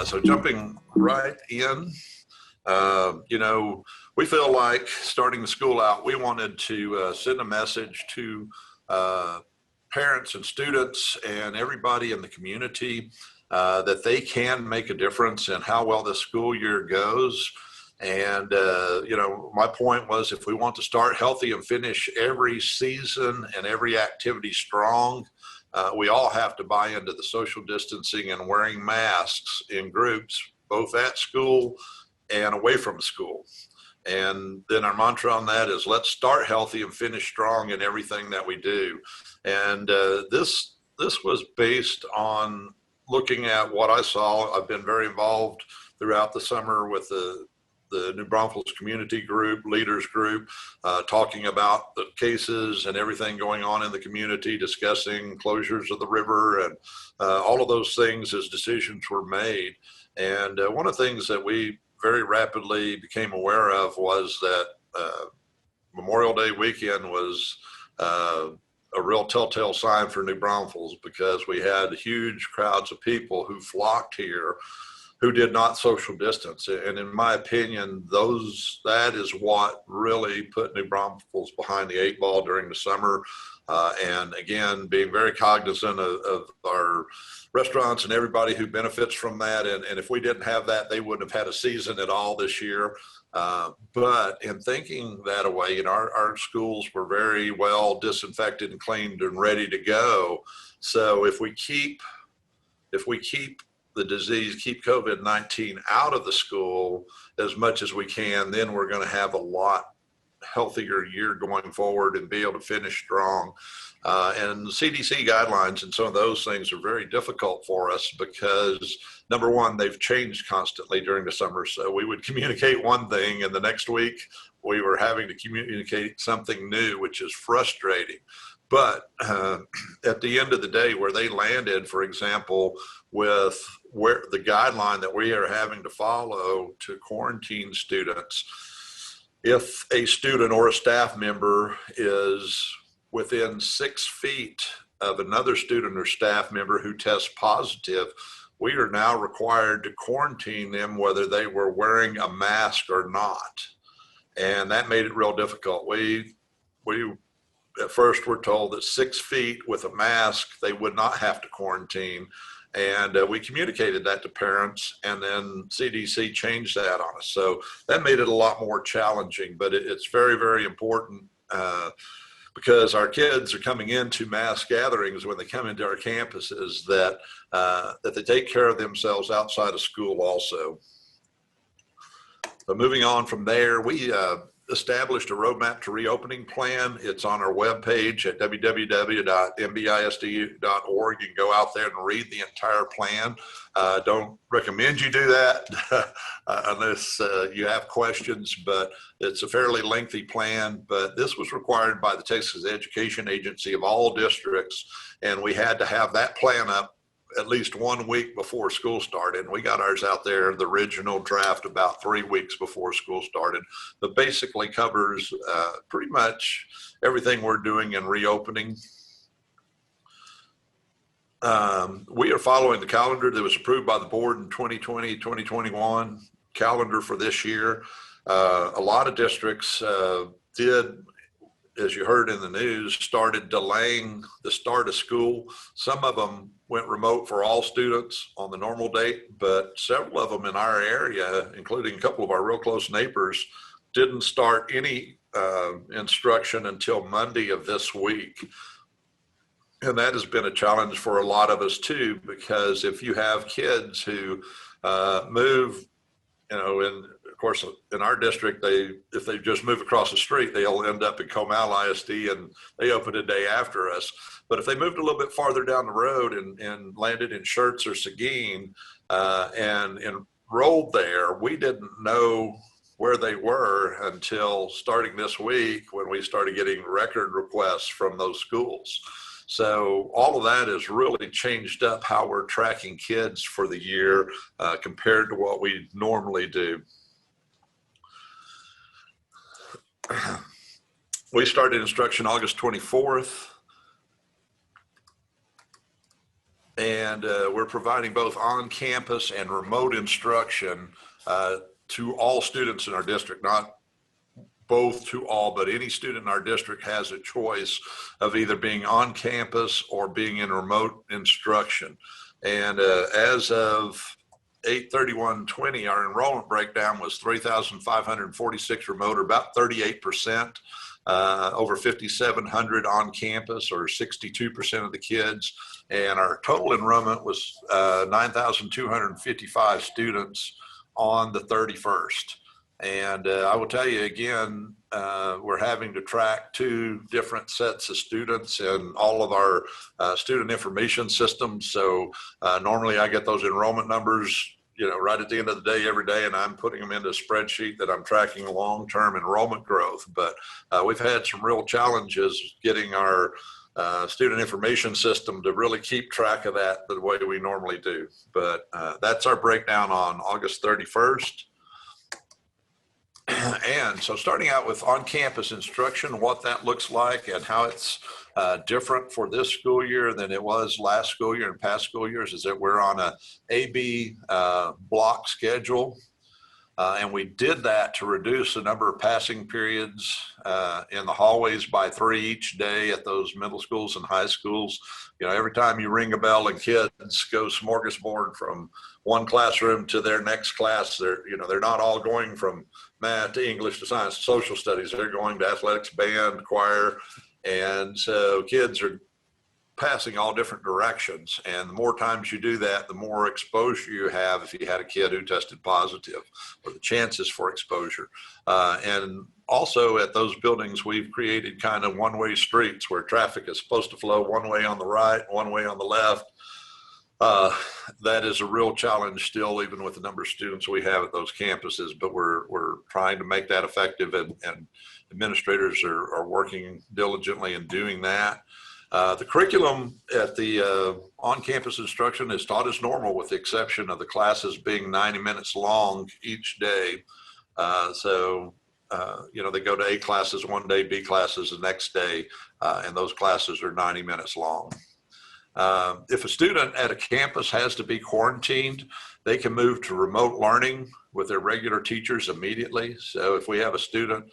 So jumping right in, we feel like starting the school out, we wanted to send a message to parents and students and everybody in the community that they can make a difference in how well this school year goes. And, my point was, if we want to start healthy and finish every season and every activity strong, we all have to buy into the social distancing and wearing masks in groups, both at school and away from school. And then our mantra on that is, let's start healthy and finish strong in everything that we do. And this was based on looking at what I saw. I've been very involved throughout the summer with the New Braunfels community group, leaders group, talking about the cases and everything going on in the community, discussing closures of the river and all of those things as decisions were made. And one of the things that we very rapidly became aware of was that Memorial Day weekend was a real telltale sign for New Braunfels, because we had huge crowds of people who flocked here who did not social distance. And in my opinion, that is what really put New Braunfels behind the 8 ball during the summer. And again, being very cognizant of our restaurants and everybody who benefits from that. And if we didn't have that, they wouldn't have had a season at all this year. But in thinking that away, our schools were very well disinfected and cleaned and ready to go. So if we keep the disease, keep COVID-19 out of the school as much as we can, then we're going to have a lot healthier year going forward and be able to finish strong. And the CDC guidelines and some of those things are very difficult for us because, number one, they've changed constantly during the summer. So we would communicate one thing, and the next week we were having to communicate something new, which is frustrating. But at the end of the day, where they landed, for example, with where the guideline that we are having to follow to quarantine students, if a student or a staff member is within 6 feet of another student or staff member who tests positive, we are now required to quarantine them whether they were wearing a mask or not. And that made it real difficult. We at first were told that 6 feet with a mask, they would not have to quarantine. And we communicated that to parents, and then CDC changed that on us. So that made it a lot more challenging, but it's very, very important because our kids are coming into mass gatherings when they come into our campuses that they take care of themselves outside of school also. But moving on from there, we established a roadmap to reopening plan. It's on our webpage at www.nbisd.org. You can go out there and read the entire plan. Don't recommend you do that unless you have questions, but it's a fairly lengthy plan. But this was required by the Texas Education Agency of all districts, and we had to have that plan up at least 1 week before school started. And we got ours out there, the original draft, about 3 weeks before school started. But basically covers pretty much everything we're doing in reopening. We are following the calendar that was approved by the board in 2020, 2021 calendar for this year. A lot of districts did, as you heard in the news, started delaying the start of school. Some of them went remote for all students on the normal date, but several of them in our area, including a couple of our real close neighbors, didn't start any instruction until Monday of this week. And that has been a challenge for a lot of us too, because if you have kids who move, and of course, in our district, if they just move across the street, they'll end up in Comal ISD, and they open a day after us. But if they moved a little bit farther down the road and landed in Schertz or Seguin and enrolled there, we didn't know where they were until starting this week, when we started getting record requests from those schools. So all of that has really changed up how we're tracking kids for the year compared to what we normally do. We started instruction August 24th. And we're providing both on-campus and remote instruction to all students in our district, not both to all, but any student in our district has a choice of either being on campus or being in remote instruction. And as of 8/31/20, our enrollment breakdown was 3,546 remote, or about 38%, over 5,700 on campus, or 62% of the kids. And our total enrollment was 9,255 students on the 31st. And I will tell you again, we're having to track 2 different sets of students in all of our student information systems. So normally I get those enrollment numbers, right at the end of the day every day, and I'm putting them into a spreadsheet that I'm tracking long-term enrollment growth. But we've had some real challenges getting our student information system to really keep track of that the way we normally do. But that's our breakdown on August 31st. And so starting out with on-campus instruction, what that looks like and how it's different for this school year than it was last school year and past school years is that we're on a AB block schedule. And we did that to reduce the number of passing periods in the hallways by 3 each day at those middle schools and high schools. Every time you ring a bell and kids go smorgasbord from one classroom to their next class, they're not all going from math to English to science to social studies. They're going to athletics, band, choir. And so kids are passing all different directions. And the more times you do that, the more exposure you have if you had a kid who tested positive, or the chances for exposure. And also at those buildings, we've created kind of one-way streets where traffic is supposed to flow one way on the right, one way on the left. That is a real challenge still, even with the number of students we have at those campuses, but we're trying to make that effective, and administrators are working diligently in doing that. The curriculum at the on-campus instruction is taught as normal, with the exception of the classes being 90 minutes long each day. They go to A classes one day, B classes the next day, and those classes are 90 minutes long. If a student at a campus has to be quarantined, they can move to remote learning with their regular teachers immediately. So if we have a student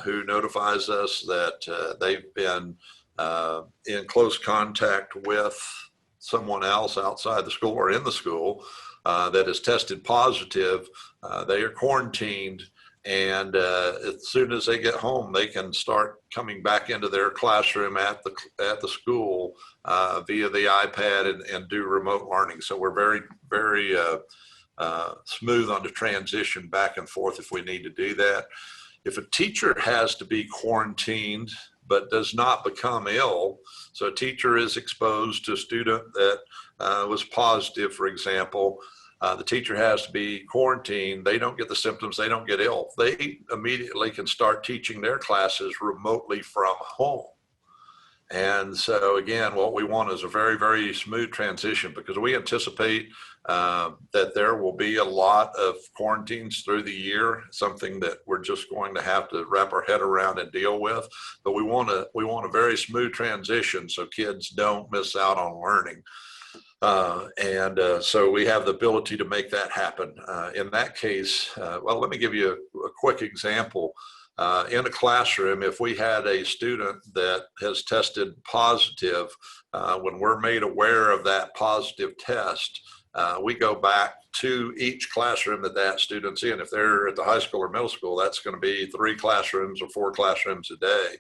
who notifies us that they've been in close contact with someone else outside the school or in the school that is tested positive, they are quarantined. And as soon as they get home, they can start coming back into their classroom at the school via the iPad and do remote learning. So we're very, very smooth on the transition back and forth if we need to do that. If a teacher has to be quarantined but does not become ill, so a teacher is exposed to a student that was positive, for example, the teacher has to be quarantined. They don't get the symptoms. They don't get ill. They immediately can start teaching their classes remotely from home. And so again, what we want is a very, very smooth transition, because we anticipate that there will be a lot of quarantines through the year, something that we're just going to have to wrap our head around and deal with. But we want a very smooth transition so kids don't miss out on learning. So we have the ability to make that happen. In that case, well, let me give you a quick example. In a classroom, if we had a student that has tested positive, when we're made aware of that positive test, we go back to each classroom that student's in. If they're at the high school or middle school, that's going to be 3 classrooms or 4 classrooms a day.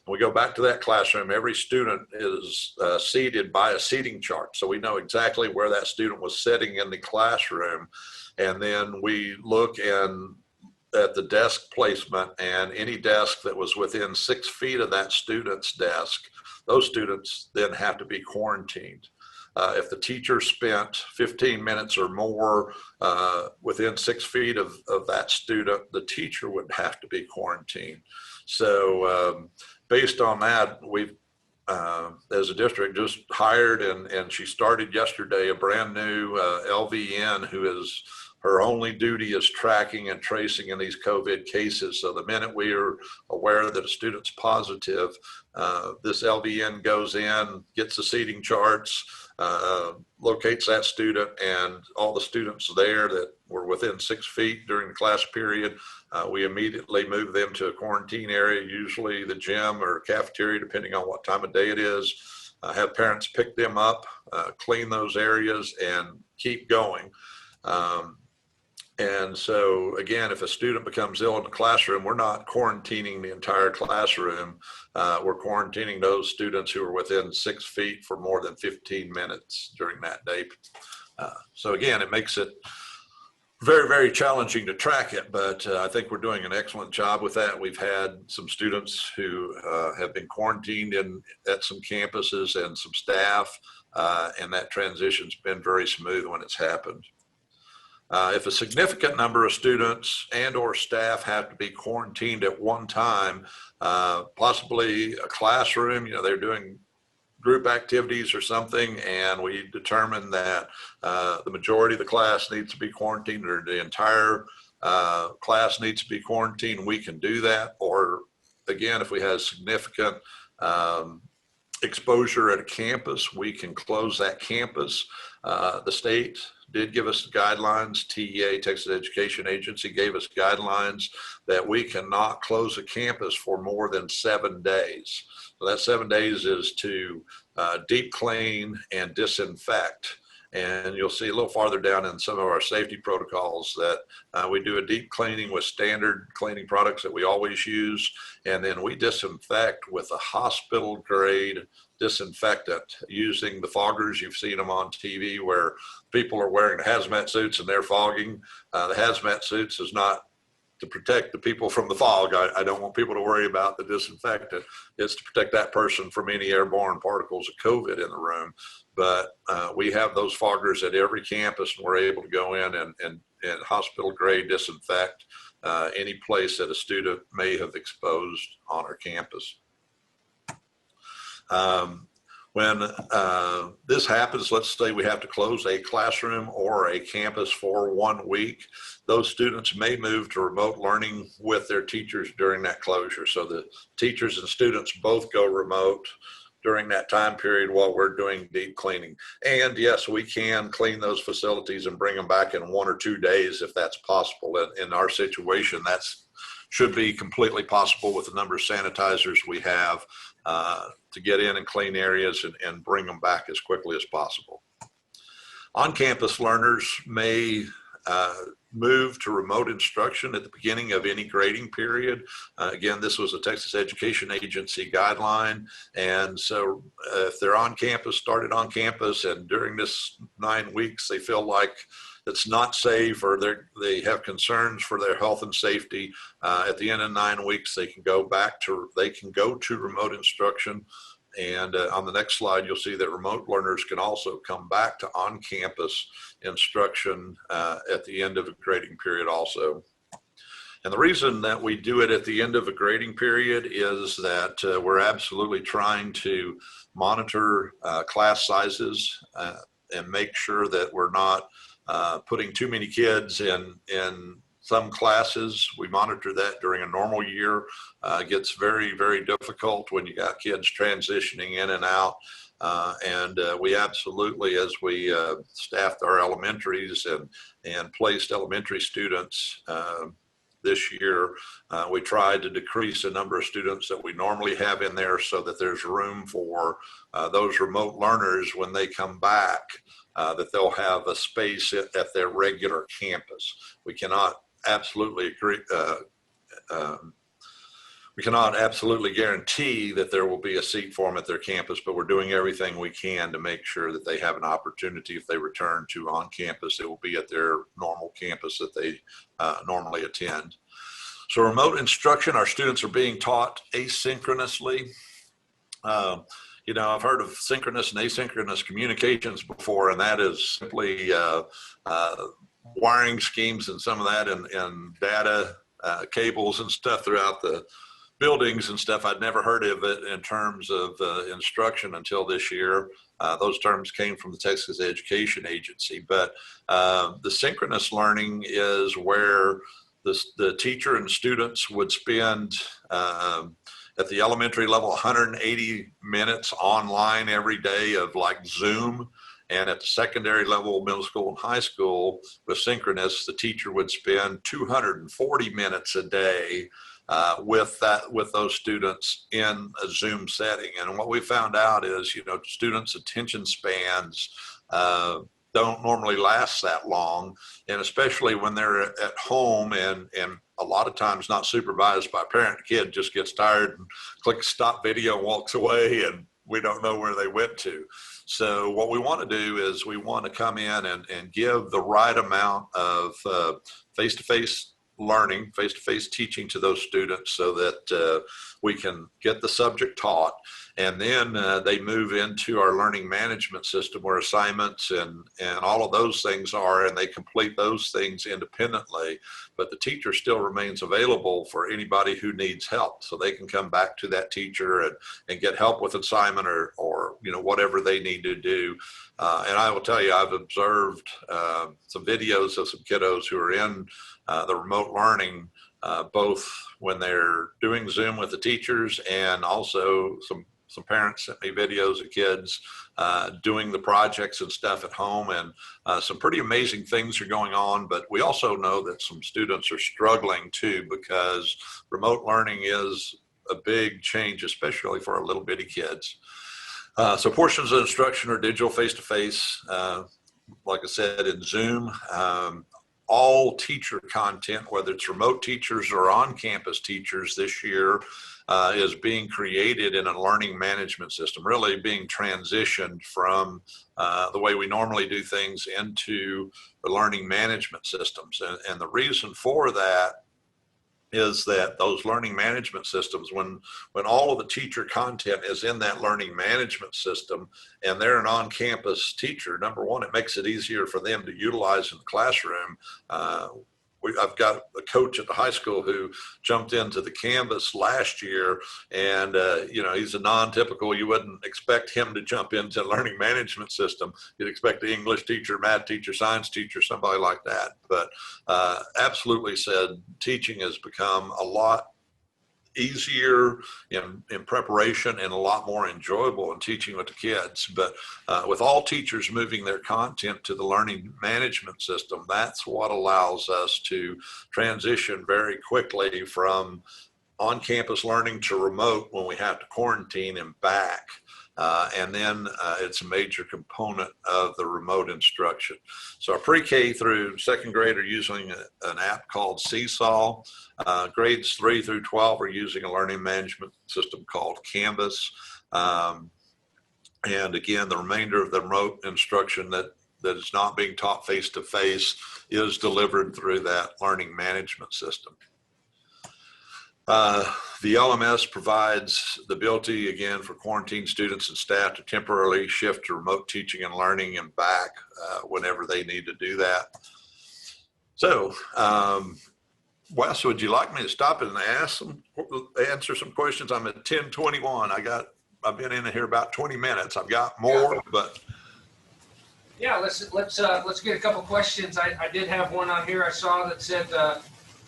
We go back to that classroom. Every student is seated by a seating chart. So we know exactly where that student was sitting in the classroom. And then we look at the desk placement, and any desk that was within 6 feet of that student's desk, those students then have to be quarantined. If the teacher spent 15 minutes or more within 6 feet of that student, the teacher would have to be quarantined. So based on that, we've, as a district, just hired, and she started yesterday, a brand new LVN who is, her only duty is tracking and tracing in these COVID cases. So the minute we are aware that a student's positive, this LVN goes in, gets the seating charts, locates that student, and all the students there that were within 6 feet during the class period, we immediately move them to a quarantine area, usually the gym or cafeteria, depending on what time of day it is. Have parents pick them up, clean those areas, and keep going. And so, again, if a student becomes ill in the classroom, we're not quarantining the entire classroom. We're quarantining those students who are within 6 feet for more than 15 minutes during that day. So again, it makes it very, very challenging to track it, but I think we're doing an excellent job with that. We've had some students who have been quarantined at some campuses and some staff, and that transition's been very smooth when it's happened. If a significant number of students and or staff have to be quarantined at one time, possibly a classroom, they're doing group activities or something, and we determine that the majority of the class needs to be quarantined, or the entire class needs to be quarantined, we can do that. Or again, if we have significant exposure at a campus, we can close that campus. The state did give us guidelines. TEA, Texas Education Agency, gave us guidelines that we cannot close a campus for more than 7 days. So that 7 days is to deep clean and disinfect. And you'll see a little farther down in some of our safety protocols that we do a deep cleaning with standard cleaning products that we always use. And then we disinfect with a hospital grade disinfectant using the foggers. You've seen them on TV where people are wearing hazmat suits and they're fogging. The hazmat suits is not to protect the people from the fog. I don't want people to worry about the disinfectant. It's to protect that person from any airborne particles of COVID in the room. But we have those foggers at every campus, and we're able to go in and hospital grade disinfect any place that a student may have exposed on our campus. When this happens, let's say we have to close a classroom or a campus for 1 week, those students may move to remote learning with their teachers during that closure. So the teachers and students both go remote during that time period while we're doing deep cleaning. And yes, we can clean those facilities and bring them back in 1 or 2 days if that's possible. In our situation, that's should be completely possible with the number of sanitizers we have to get in and clean areas and bring them back as quickly as possible. On-campus learners may move to remote instruction at the beginning of any grading period. Again, this was a Texas Education Agency guideline. And so if they're on campus, started on campus, and during this 9 weeks, they feel like it's not safe or they have concerns for their health and safety, at the end of 9 weeks, they can go to remote instruction. And on the next slide, you'll see that remote learners can also come back to on-campus instruction at the end of a grading period also. And the reason that we do it at the end of a grading period is that we're absolutely trying to monitor class sizes and make sure that we're not putting too many kids in some classes. We monitor that during a normal year. It gets very, very difficult when you got kids transitioning in and out. And we absolutely, as we staffed our elementaries and placed elementary students this year, we tried to decrease the number of students that we normally have in there so that there's room for those remote learners when they come back, that they'll have a space at their regular campus. We cannot absolutely guarantee that there will be a seat for them at their campus, but we're doing everything we can to make sure that they have an opportunity. If they return to on campus, it will be at their normal campus that they normally attend. So remote instruction, our students are being taught asynchronously. I've heard of synchronous and asynchronous communications before, and that is simply wiring schemes and some of that and data cables and stuff throughout the buildings and stuff. I'd never heard of it in terms of instruction until this year. Those terms came from the Texas Education Agency. But the synchronous learning is where the teacher and students would spend at the elementary level 180 minutes online every day of like Zoom. And at the secondary level, middle school and high school, with synchronous, the teacher would spend 240 minutes a day with those students in a Zoom setting. And what we found out is, students' attention spans don't normally last that long, and especially when they're at home and a lot of times not supervised by a parent. The kid just gets tired and clicks stop video and walks away, and we don't know where they went to. So what we want to do is we want to come in and give the right amount of face-to-face learning, face-to-face teaching to those students so that we can get the subject taught. And then they move into our learning management system where assignments and all of those things are, and they complete those things independently. But the teacher still remains available for anybody who needs help. So they can come back to that teacher and get help with assignment or whatever they need to do. And I will tell you, I've observed some videos of some kiddos who are in the remote learning, both when they're doing Zoom with the teachers, and also some parents sent me videos of kids doing the projects and stuff at home, and some pretty amazing things are going on. But we also know that some students are struggling too, because remote learning is a big change, especially for our little bitty kids. So portions of instruction are digital face-to-face, like I said, in Zoom. All teacher content, whether it's remote teachers or on-campus teachers this year, is being created in a learning management system, really being transitioned from the way we normally do things into the learning management systems. And the reason for that is that those learning management systems, when all of the teacher content is in that learning management system and they're an on-campus teacher, number one, it makes it easier for them to utilize in the classroom. I've got a coach at the high school who jumped into the Canvas last year, and he's a non-typical. You wouldn't expect him to jump into a learning management system. You'd expect the English teacher, math teacher, science teacher, somebody like that. But absolutely said teaching has become a lot easier in preparation and a lot more enjoyable in teaching with the kids. But with all teachers moving their content to the learning management system, that's what allows us to transition very quickly from on-campus learning to remote when we have to quarantine and back. And then it's a major component of the remote instruction. So our pre-K through second grade are using an app called Seesaw. Grades 3 through 12 are using a learning management system called Canvas. And again, the remainder of the remote instruction that is not being taught face-to-face is delivered through that learning management system. The LMS provides the ability, again, for quarantine students and staff to temporarily shift to remote teaching and learning and back whenever they need to do that. So, Wes, would you like me to stop and answer some questions? I'm at 10:21. I've been in here about 20 minutes. I've got more, but. Yeah, let's get a couple questions. I did have one on here I saw that said,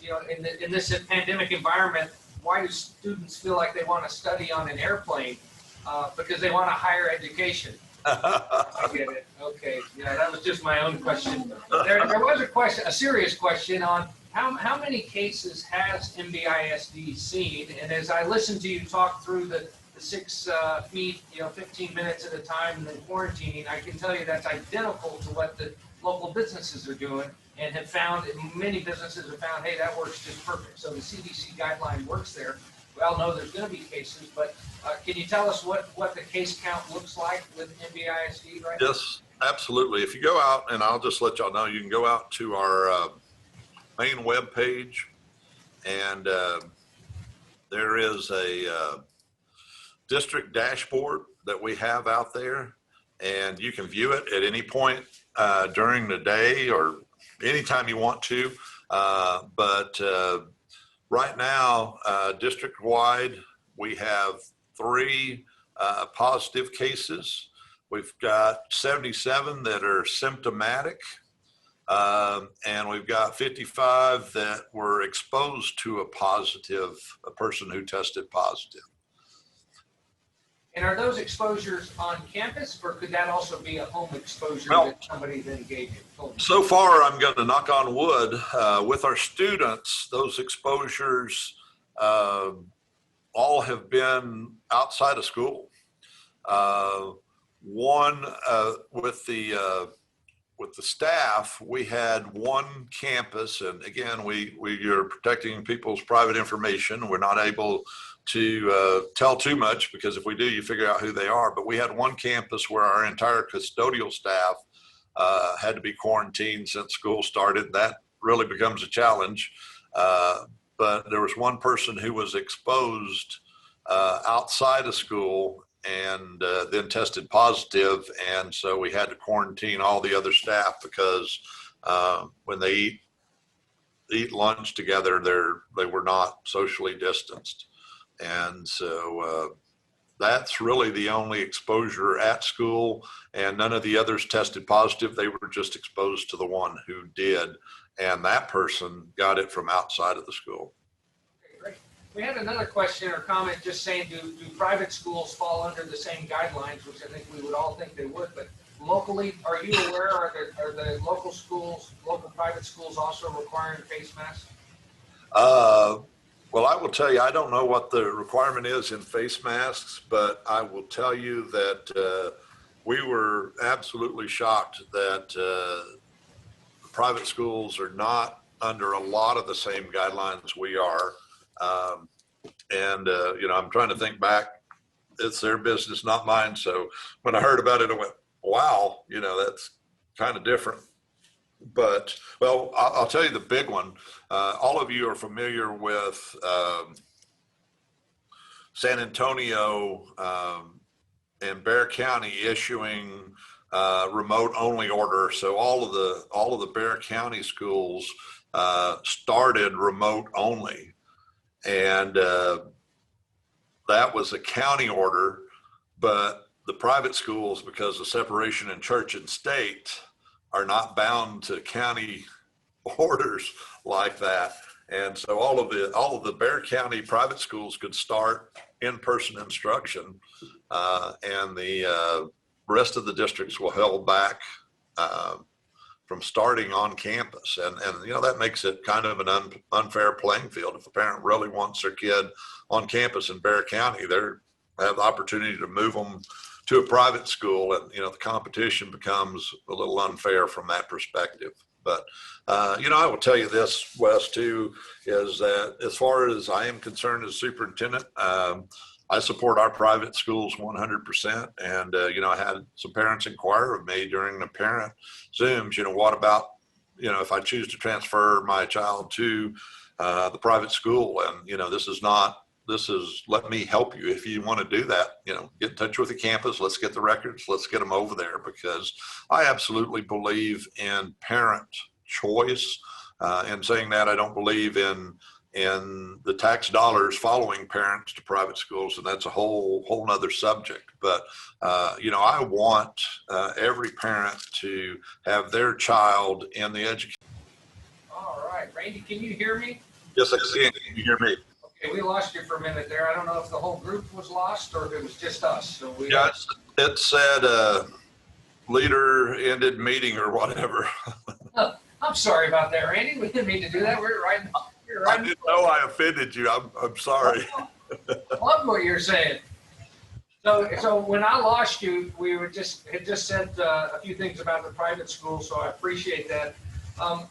in this pandemic environment, why do students feel like they want to study on an airplane? Because they want a higher education. I get it. Okay. Yeah, that was just my own question. There was a question, a serious question on how many cases has NBISD seen? And as I listened to you talk through the 6 feet, 15 minutes at a time and then quarantining, I can tell you that's identical to what the local businesses are doing, and have found, many businesses have found, hey, that works just perfect. So the CDC guideline works there. We all know there's going to be cases, but can you tell us what the case count looks like with NBISD right now? Yes, absolutely. If you go out, and I'll just let y'all know, you can go out to our main web page, and there is a district dashboard that we have out there, and you can view it at any point during the day or anytime you want to. But right now, district-wide, we have 3 positive cases. We've got 77 that are symptomatic, and we've got 55 that were exposed to a person who tested positive. And are those exposures on campus, or could that also be a home exposure Well, that somebody then gave you? Told you? So far, I'm going to knock on wood, with our students, those exposures all have been outside of school. One, with the staff, we had one campus, and again, we are protecting people's private information. We're not able to tell too much, because if we do, you figure out who they are. But we had one campus where our entire custodial staff had to be quarantined since school started. That really becomes a challenge. But there was one person who was exposed outside of school, and then tested positive, and so we had to quarantine all the other staff, because when they eat lunch together, they were not socially distanced. And so that's really the only exposure at school, and none of the others tested positive. They were just exposed to the one who did, and that person got it from outside of the school. Okay, great. We had another question or comment just saying, do private schools fall under the same guidelines, which I think we would all think they would, but locally, are you aware, are the local schools, local private schools also requiring face masks? Well, I will tell you, I don't know what the requirement is in face masks, but I will tell you that we were absolutely shocked that private schools are not under a lot of the same guidelines we are. I'm trying to think back. It's their business, not mine. So when I heard about it, I went, wow, that's kind of different. But, well, I'll tell you the big one. All of you are familiar with San Antonio and Bexar County issuing remote only order. So all of the Bexar County schools started remote only, and that was a county order. But the private schools, because of separation in church and state, are not bound to county orders like that. And so all of the Bexar County private schools could start in-person instruction, and the rest of the districts were held back from starting on campus. And that makes it kind of an unfair playing field. If a parent really wants their kid on campus in Bexar County, they have the opportunity to move them to a private school, and the competition becomes a little unfair from that perspective. But I will tell you this, Wes, too, is that as far as I am concerned as superintendent, I support our private schools 100%. And I had some parents inquire of me during the parent Zooms, what about if I choose to transfer my child to the private school, and this is let me help you. If you want to do that, get in touch with the campus. Let's get the records. Let's get them over there, because I absolutely believe in parent choice. And saying that, I don't believe in the tax dollars following parents to private schools, and that's a whole nother subject. But I want every parent to have their child in the education. All right, Randy, can you hear me? Yes, I can. Can you hear me? Okay, we lost you for a minute there. I don't know if the whole group was lost or if it was just us. So Yeah, it said leader ended meeting or whatever. I'm sorry about that, Randy. We didn't mean to do that. We're right. I didn't know I offended you. I'm sorry. I love what you're saying. So when I lost you, we had just said a few things about the private school, so I appreciate that.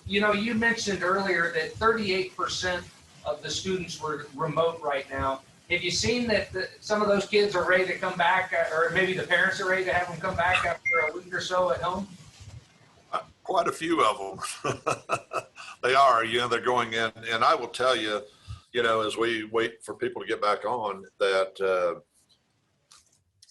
You mentioned earlier that 38% of the students were remote right now. Have you seen that some of those kids are ready to come back, or maybe the parents are ready to have them come back after a week or so at home? Quite a few of them. They are, they're going in. And I will tell you, as we wait for people to get back on, that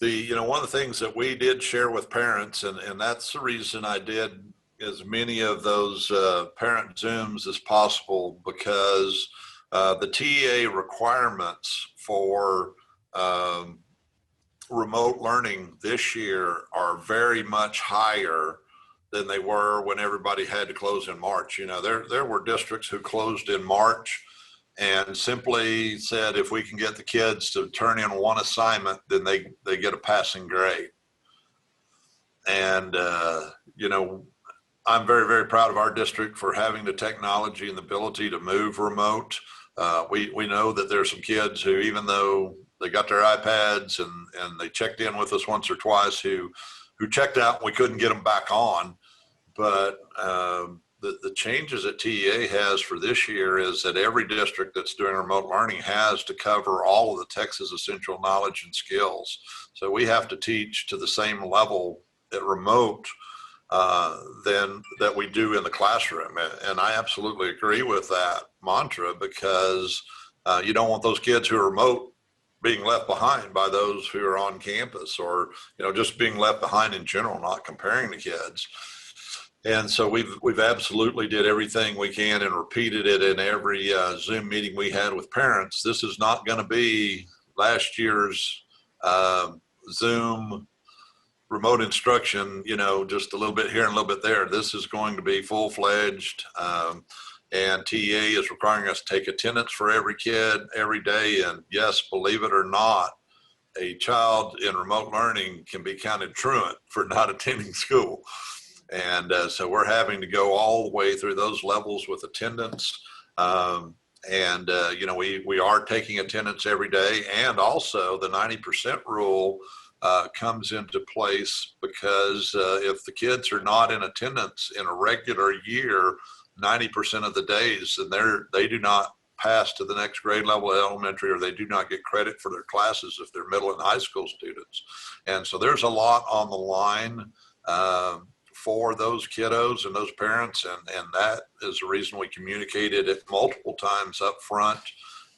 one of the things that we did share with parents, and that's the reason I did as many of those parent Zooms as possible, because the TA requirements for remote learning this year are very much higher than they were when everybody had to close in March. There were districts who closed in March and simply said, if we can get the kids to turn in one assignment, then they get a passing grade. And, you know, I'm very, very proud of our district for having the technology and the ability to move remote. We know that there's some kids who, even though they got their iPads and they checked in with us once or twice, who checked out and we couldn't get them back on. But the changes that TEA has for this year is that every district that's doing remote learning has to cover all of the Texas essential knowledge and skills. So we have to teach to the same level at remote than that we do in the classroom. And I absolutely agree with that mantra, because you don't want those kids who are remote being left behind by those who are on campus, or, you know, just being left behind in general, not comparing the kids. And so we've absolutely did everything we can and repeated it in every Zoom meeting we had with parents. This is not going to be last year's Zoom remote instruction, you know, just a little bit here and a little bit there. This is going to be full-fledged, and TEA is requiring us to take attendance for every kid every day. And yes, believe it or not, a child in remote learning can be counted truant for not attending school. And so we're having to go all the way through those levels with attendance. You know, we are taking attendance every day. And also the 90% rule comes into place, because if the kids are not in attendance in a regular year 90% of the days, then they do not pass to the next grade level at elementary, or they do not get credit for their classes if they're middle and high school students. And so there's a lot on the line for those kiddos and those parents, and that is the reason we communicated it multiple times up front.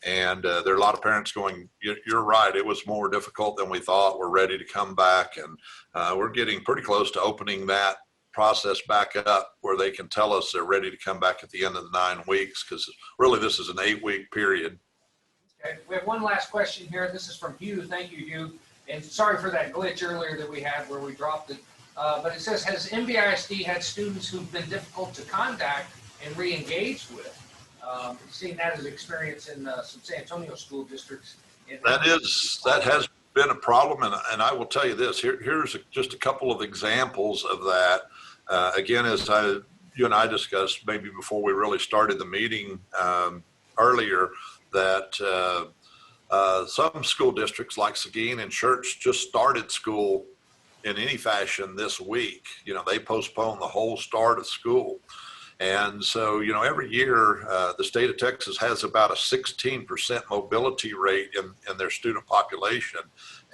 And there are a lot of parents going, you're right, it was more difficult than we thought. We're ready to come back. And we're getting pretty close to opening that process back up, where they can tell us they're ready to come back at the end of the 9 weeks, because really this is an 8-week period. Okay, we have one last question here. This is from Hugh. Thank you, Hugh. And sorry for that glitch earlier that we had where we dropped it. But it says, has NBISD had students who've been difficult to contact and re-engage with? Seeing that as an experience in some San Antonio school districts. That has been a problem, and I will tell you this. Here's just a couple of examples of that. Again, as you and I discussed maybe before we really started the meeting earlier, that some school districts like Seguin and Church just started school in any fashion this week. You know, they postponed the whole start of school. And so, you know, every year the state of Texas has about a 16% mobility rate in their student population.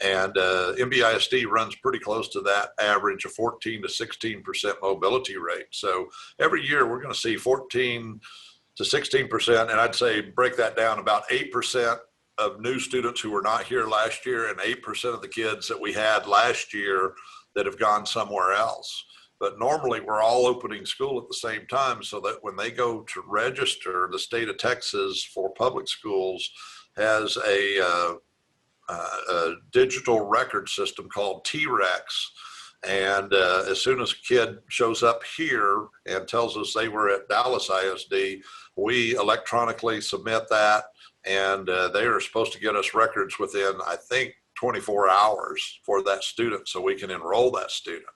And NBISD runs pretty close to that average of 14 to 16% mobility rate. So every year we're going to see 14 to 16%. And I'd say break that down, about 8% of new students who were not here last year, and 8% of the kids that we had last year that have gone somewhere else. But normally we're all opening school at the same time, so that when they go to register, the state of Texas for public schools has a digital record system called T-Rex. And as soon as a kid shows up here and tells us they were at Dallas ISD, we electronically submit that, and they are supposed to get us records within, I think, 24 hours for that student, so we can enroll that student.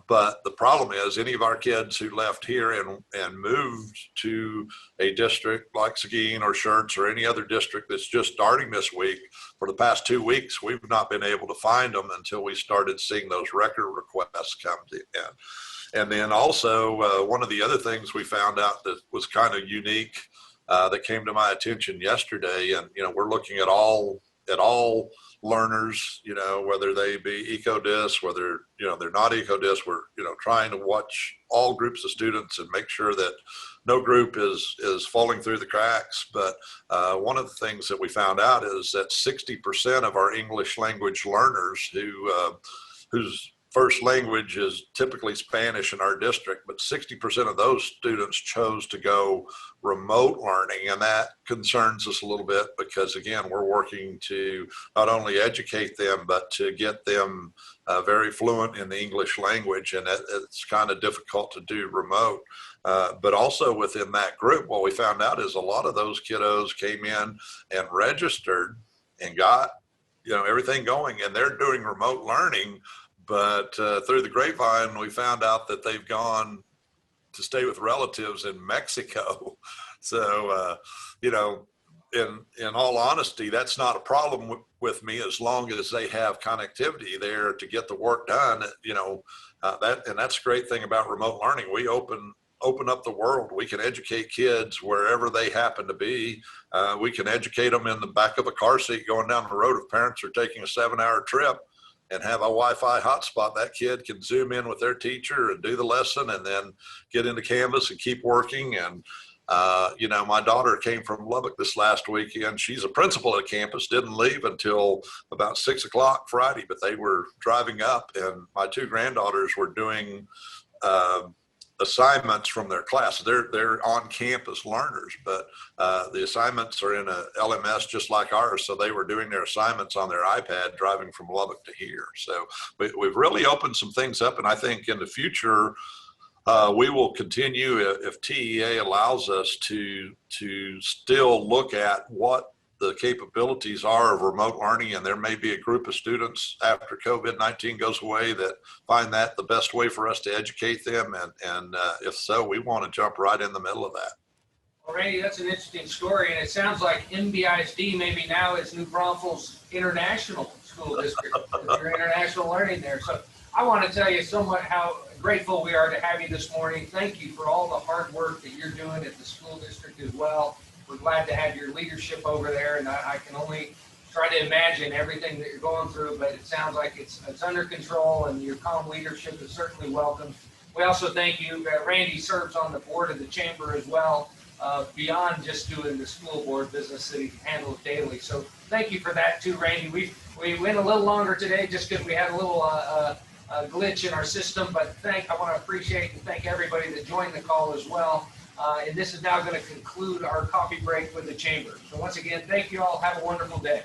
But the problem is, any of our kids who left here and moved to a district like Seguin or Schertz or any other district that's just starting this week, for the past 2 weeks, we've not been able to find them until we started seeing those record requests come in. And then also, one of the other things we found out that was kind of unique that came to my attention yesterday, and, you know, we're looking at all learners, you know, whether they be EcoDis, whether, you know, they're not EcoDis, we're, you know, trying to watch all groups of students and make sure that no group is falling through the cracks. But one of the things that we found out is that 60% of our English language learners whose first language is typically Spanish in our district, but 60% of those students chose to go remote learning. And that concerns us a little bit because, again, we're working to not only educate them, but to get them very fluent in the English language. And it's kind of difficult to do remote. But also within that group, what we found out is a lot of those kiddos came in and registered and got, everything going, and they're doing remote learning. But through the grapevine, we found out that they've gone to stay with relatives in Mexico. So, in all honesty, that's not a problem with me as long as they have connectivity there to get the work done. And that's a great thing about remote learning. We open up the world. We can educate kids wherever they happen to be. We can educate them in the back of a car seat going down the road if parents are taking a 7-hour trip and have a Wi-Fi hotspot. That kid can zoom in with their teacher and do the lesson and then get into Canvas and keep working. And, my daughter came from Lubbock this last weekend. She's a principal at campus, didn't leave until about 6 o'clock Friday, but they were driving up, and my 2 granddaughters were doing assignments from their class. They're on campus learners, but the assignments are in a LMS just like ours. So they were doing their assignments on their iPad driving from Lubbock to here. So we've really opened some things up. And I think in the future, we will continue, if TEA allows us, to still look at what the capabilities are of remote learning. And there may be a group of students after COVID-19 goes away that find that the best way for us to educate them. And if so, we want to jump right in the middle of that. Well, Randy, that's an interesting story. And it sounds like NBISD maybe now is New Braunfels International School District. Your international learning there. So I want to tell you somewhat how grateful we are to have you this morning. Thank you for all the hard work that you're doing at the school district as well. We're glad to have your leadership over there, and I can only try to imagine everything that you're going through, but it sounds like it's under control, and your calm leadership is certainly welcome. We also thank you. Randy serves on the board of the chamber as well, beyond just doing the school board business that he handles daily. So thank you for that too, Randy. We went a little longer today just because we had a little glitch in our system, but I want to appreciate and thank everybody that joined the call as well. And this is now going to conclude our coffee break with the chamber. So once again, thank you all. Have a wonderful day.